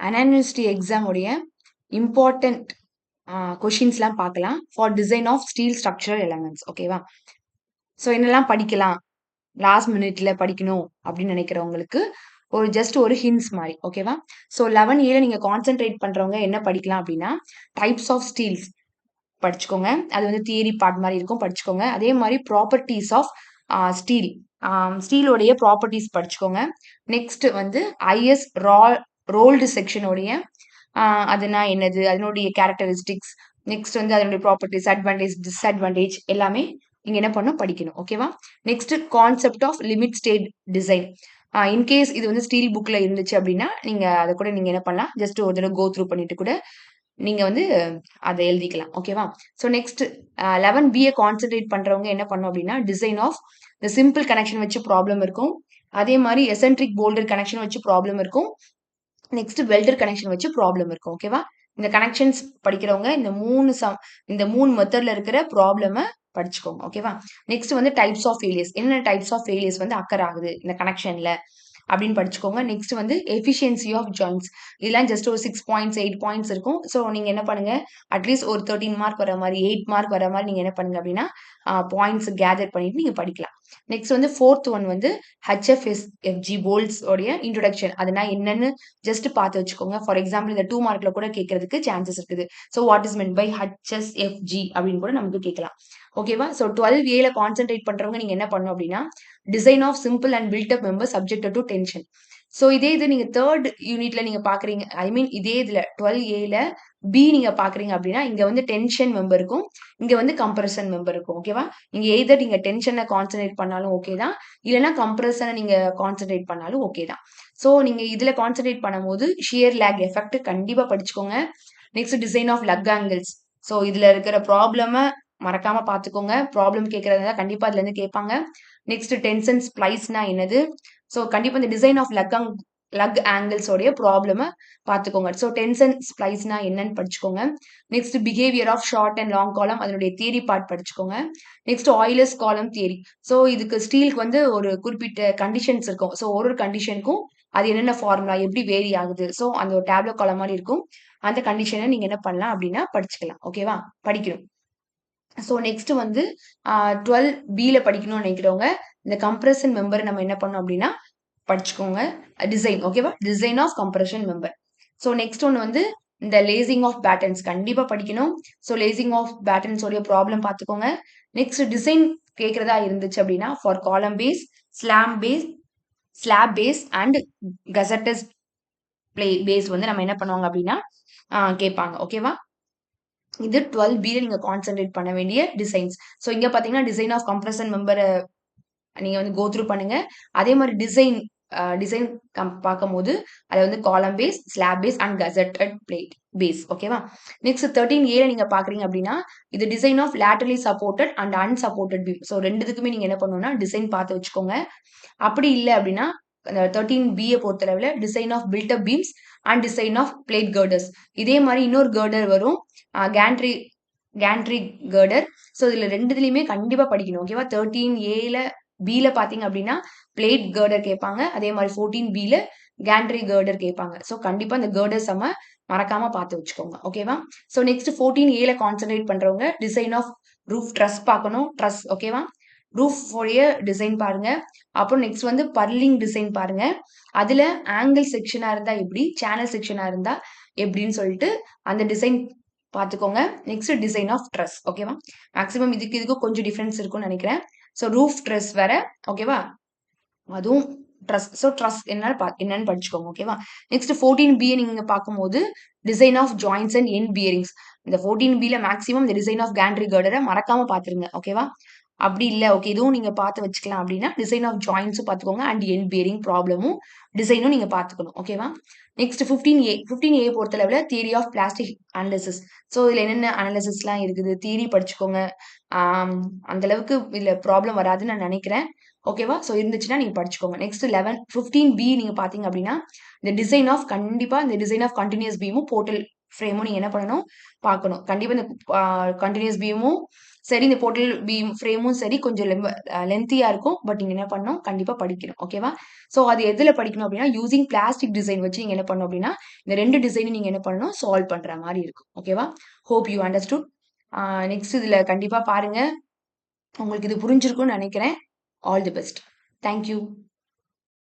அனானிவர்சிட்டி exam உடைய important கொஷின்ஸ்லாம் பார்க்கலாம் for design of steel structural elements. ஓகேவா? ஸோ என்னெல்லாம் படிக்கலாம் லாஸ்ட் மினிட்ல படிக்கணும் அப்படின்னு நினைக்கிறவங்களுக்கு ஒரு ஜஸ்ட் ஒரு ஹின்ஸ் மாதிரி. ஓகேவா? ஸோ 11A நீங்க கான்சென்ட்ரேட் பண்றவங்க என்ன படிக்கலாம் அப்படின்னா டைப்ஸ் ஆஃப் ஸ்டீல்ஸ் படிச்சுக்கோங்க. அது வந்து தியரி பார்ட் மாதிரி இருக்கும், படிச்சுக்கோங்க. அதே மாதிரி ப்ராப்பர்ட்டிஸ் ஆஃப் ஸ்டீல், ஸ்டீலோடைய ப்ராப்பர்ட்டிஸ் படிச்சுக்கோங்க. நெக்ஸ்ட் வந்து ஐஎஸ் ரோல்டு செக்ஷனோடைய அதுனா என்னது, அதனுடைய கேரக்டரிஸ்டிக்ஸ், நெக்ஸ்ட் வந்து அதனுடைய ப்ராப்பர்ட்டிஸ், அட்வான்டேஜ், டிஸ்அட்வான்டேஜ் எல்லாமே நீங்க என்ன பண்ணணும் படிக்கணும். ஓகேவா? Next concept of limit state design. In case இது வந்து ஸ்டீல் புக்ல இருந்துச்சு அப்படின்னா நீங்க அதை கூட நீங்க என்ன பண்ணலாம், ஜஸ்ட் ஒரு தடவை கோ த்ரூ பண்ணிட்டு கூட நீங்க வந்து அதை எழுதிக்கலாம். ஓகேவா? ஸோ நெக்ஸ்ட் 11B கான்சென்ட்ரேட் பண்றவங்க என்ன பண்ணும் அப்படின்னா டிசைன் ஆஃப் இந்த சிம்பிள் கனெக்ஷன் வச்சு ப்ராப்ளம் இருக்கும். அதே மாதிரி எசென்ட்ரிக் போல்டர் கனெக்ஷன் வச்சு ப்ராப்ளம் இருக்கும். நெக்ஸ்ட் வெல்டர் கனெக்ஷன் வச்சு ப்ராப்ளம் இருக்கும். ஓகேவா? இந்த கனெக்ஷன்ஸ் படிக்கிறவங்க இந்த மூணு மெத்தட்ல இருக்கிற ப்ராப்ளம படிச்சுக்கோங்க. ஓகேவா? நெக்ஸ்ட் வந்து டைப்ஸ் ஆஃப் ஃபெயிலியர்ஸ், என்னென்ன டைப்ஸ் ஆஃப் ஃபெயிலியர்ஸ் வந்து அக்கர் ஆகுது இந்த கனெக்ஷன்ல அப்படின்னு படிச்சுக்கோங்க. நெக்ஸ்ட் வந்து எஃபிஷியன்சி ஆஃப் ஜாயின்ஸ், இதெல்லாம் ஜஸ்ட் ஒரு 6 பாயிண்ட்ஸ் 8 பாயிண்ட்ஸ் இருக்கும். ஸோ நீங்க என்ன பண்ணுங்க, அட்லீஸ்ட் ஒரு 13 மார்க் வர மாதிரி 8 மார்க் வர மாதிரி நீங்க என்ன பண்ணுங்க அப்படின்னா பாயிண்ட்ஸ் கேதர் பண்ணிட்டு நீங்க படிக்கலாம். நெக்ஸ்ட் வந்து ஃபோர்த் ஒன் வந்து HFSFG போல்ட்ஸ் உடைய இன்ட்ரோடக்ஷன், அதுனா என்னன்னு ஜஸ்ட் பார்த்து வச்சுக்கோங்க. ஃபார் எக்ஸாம்பிள் இந்த 2 மார்க்ல கூட கேட்கறதுக்கு சான்சஸ் இருக்குது. So what is meant by HSFG அப்படின்னு கூட நமக்கு கேட்கலாம். ஓகேவா? ஸோ 12A கான்சென்ட்ரேட் பண்றவங்க நீங்க என்ன பண்ணணும் அப்படின்னா design of simple and built up member subject to tension. So இதே இது நீங்க தேர்ட் யூனிட்ல நீங்க பாக்குறீங்க, ஐ மீன் இதே இதுல 12A பி நீங்க பாக்குறீங்க அப்படின்னா இங்க வந்து டென்ஷன் மெம்பர் இருக்கும், இங்க வந்து கம்ப்ரஷன் மெம்பர் இருக்கும். ஓகேவா? நீங்க எய்தர் நீங்க டென்ஷனை கான்சென்ட்ரேட் பண்ணாலும் ஓகே தான், இல்லைன்னா கம்ப்ரஷனை நீங்க கான்சென்ட்ரேட் பண்ணாலும் ஓகே தான். ஸோ நீங்க இதுல கான்சென்ட்ரேட் பண்ணும்போது ஷியர் லேக் எஃபெக்ட் கண்டிப்பா படிச்சுக்கோங்க. Next design of lug angles. So இதுல இருக்கிற ப்ராப்ளம மறக்காம பாத்துக்கோங்க. ப்ராப்ளம் கேட்கறதா கண்டிப்பா அதுல இருந்து கேட்பாங்க. நெக்ஸ்ட் டென்ஷன் ஸ்ப்ளைஸ்னா என்னது, ஸோ கண்டிப்பா இந்த டிசைன் ஆஃப் லக் ஆங்கிள்ஸ் உடைய ப்ராப்ளம பாத்துக்கோங்க. ஸோ டென்ஷன் ஸ்ப்ளைஸ்னா என்னன்னு படிச்சுக்கோங்க. Next behaviour of short and long column, அதனுடைய தியரி பார்ட் படிச்சுக்கோங்க. நெக்ஸ்ட் ஆயிலஸ் காலம் தியரி. ஸோ இதுக்கு ஸ்டீலுக்கு வந்து ஒரு குறிப்பிட்ட கண்டிஷன்ஸ் இருக்கும். ஸோ ஒரு கண்டிஷனுக்கும் அது என்னென்ன ஃபார்முலா எப்படி வேரி ஆகுது, ஸோ அந்த ஒரு டேப்லோ காலம் மாதிரி இருக்கும். அந்த கண்டிஷனை நீங்க என்ன பண்ணலாம் அப்படின்னா படிச்சுக்கலாம். ஓகேவா? படிக்கணும். ஸோ நெக்ஸ்ட் வந்து 12B படிக்கணும்னு நினைக்கிறவங்க இந்த கம்ப்ரஷன் மெம்பர் நம்ம என்ன பண்ணோம் அப்படின்னா படிச்சுக்கோங்க. டிசைன். ஓகேவா? Design of compression member. So next ஒன்று வந்து இந்த லேசிங் ஆஃப் பேட்டர்ன்ஸ் கண்டிப்பா படிக்கணும். ஸோ லேசிங் ஆஃப் பேட்டர்ன்ஸ் உடைய ப்ராப்ளம் பார்த்துக்கோங்க. நெக்ஸ்ட் டிசைன் கேட்கறதா இருந்துச்சு அப்படின்னா for column base, slab base and gusseted base வந்து நம்ம என்ன பண்ணுவாங்க அப்படின்னா கேட்பாங்க. ஓகேவா? இது 12B நீங்க கான்சென்ட்ரேட் பண்ண வேண்டிய டிசைன்ஸ். ஸோ இங்க பாத்தீங்கன்னா டிசைன் ஆஃப் கம்ப்ரஷன் மெம்பர் நீங்க வந்து கோ த்ரூ பண்ணுங்க. அதே மாதிரி டிசைன் பார்க்கும்போது அது வந்து column base, slab base and gusseted plate base. ஓகேவா? நெக்ஸ்ட் 13A நீங்க பாக்குறீங்க அப்படின்னா இது design of laterally supported and unsupported beam. So ரெண்டுத்துக்குமே நீங்க என்ன பண்ணணும்னா டிசைன் பார்த்து வச்சுக்கோங்க. அப்படி இல்லை அப்படின்னா 13B பொறுத்தளவுல design of built up beams and design of plate girders. இதே மாதிரி இன்னொரு கர்டர் வரும், கேண்ட்ரி கர்டர். ஸோ இதுல ரெண்டுலயுமே கண்டிப்பா படிக்கணும். ஓகேவா? 13A பில பாத்தீங்க அப்படின்னா பிளேட் கர்டர் கேட்பாங்க, அதே மாதிரி 14Bல கேண்ட்ரி கர்டர் கேட்பாங்க. ஸோ கண்டிப்பா இந்த கர்டர்ஸ் நம்ம மறக்காம பார்த்து வச்சுக்கோங்க. ஓகேவா? ஸோ நெக்ஸ்ட் 14A கான்சென்ட்ரேட் பண்றவங்க டிசைன் ஆஃப் ரூஃப் ட்ரஸ் பார்க்கணும். ட்ரஸ். ஓகேவா? ரூஃப் உடைய டிசைன் பாருங்க. அப்புறம் நெக்ஸ்ட் வந்து பர்லிங் டிசைன் பாருங்க. அதுல ஆங்கிள் செக்ஷனா இருந்தா எப்படி, சேனல் செக்ஷனா இருந்தா எப்படின்னு சொல்லிட்டு அந்த டிசைன் பார்த்துக்கோங்க. Next design of truss. ஓகேவா? மேக்ஸிமம் இதுக்கு கொஞ்சம் டிஃபரன்ஸ் இருக்கும்னு நினைக்கிறேன். ஸோ ரூஃப் ட்ரஸ் வேற. ஓகேவா? அதுவும் ட்ரஸ். ஸோ ட்ரஸ் என்னன்னு படிச்சுக்கோங்க. ஓகேவா? நெக்ஸ்ட் 14B நீங்க பார்க்கும்போது design of joints and end bearings. இந்த 14Bல மேக்ஸிமம் இந்த டிசைன் ஆஃப் கேண்ட்ரி கர்டரை மறக்காம பாத்துருங்க. ஓகேவா? அப்படி இல்லை ஓகே இதுவும் நீங்க பார்த்து வச்சுக்கலாம் அப்படின்னா டிசைன் ஆஃப் ஜாயின்ஸும் பார்த்துக்கோங்க அண்ட் எண்ட் பியரிங் ப்ராப்ளமும் டிசைனும் நீங்க பார்த்துக்கணும். ஓகேவா? நெக்ஸ்ட் 15A பொறுத்தளவுல theory of plastic analysis. So இதுல என்னென்ன அனாலிசிஸ்லாம் இருக்குது தியரி படிச்சுக்கோங்க. அந்த அளவுக்கு இதுல ப்ராப்ளம் வராதுன்னு நான் நினைக்கிறேன். ஓகேவா? ஸோ இருந்துச்சுன்னா நீங்க படிச்சுக்கோங்க. நெக்ஸ்ட் 15B நீங்க பாத்தீங்க அப்படின்னா இந்த டிசைன் ஆஃப் கண்டிப்பா இந்த டிசைன் ஆஃப் கண்டினியூஸ் பீமும் போர்ட்டல் ஃப்ரேமும் நீங்க என்ன பண்ணணும் பார்க்கணும். கண்டிப்பா இந்த கண்டினியூஸ் பீமும் சரி, இந்த போர்ட்டல் பீம் ஃப்ரேமும் சரி கொஞ்சம் லென்த்தியா இருக்கும். பட் நீங்க என்ன பண்ணணும், கண்டிப்பா படிக்கணும். ஓகேவா? ஸோ அது எதுல படிக்கணும் அப்படின்னா, யூசிங் பிளாஸ்டிக் டிசைன் வச்சு நீங்க என்ன பண்ணணும் அப்படின்னா, இந்த 2 டிசைனும் நீங்க என்ன பண்ணணும், சால்வ் பண்ற மாரி இருக்கும். ஓகேவா? Hope you understood. நெக்ஸ்ட் இதுல கண்டிப்பா பாருங்க. உங்களுக்கு இது புரிஞ்சிருக்கும்னு நினைக்கிறேன். All the best. Thank you.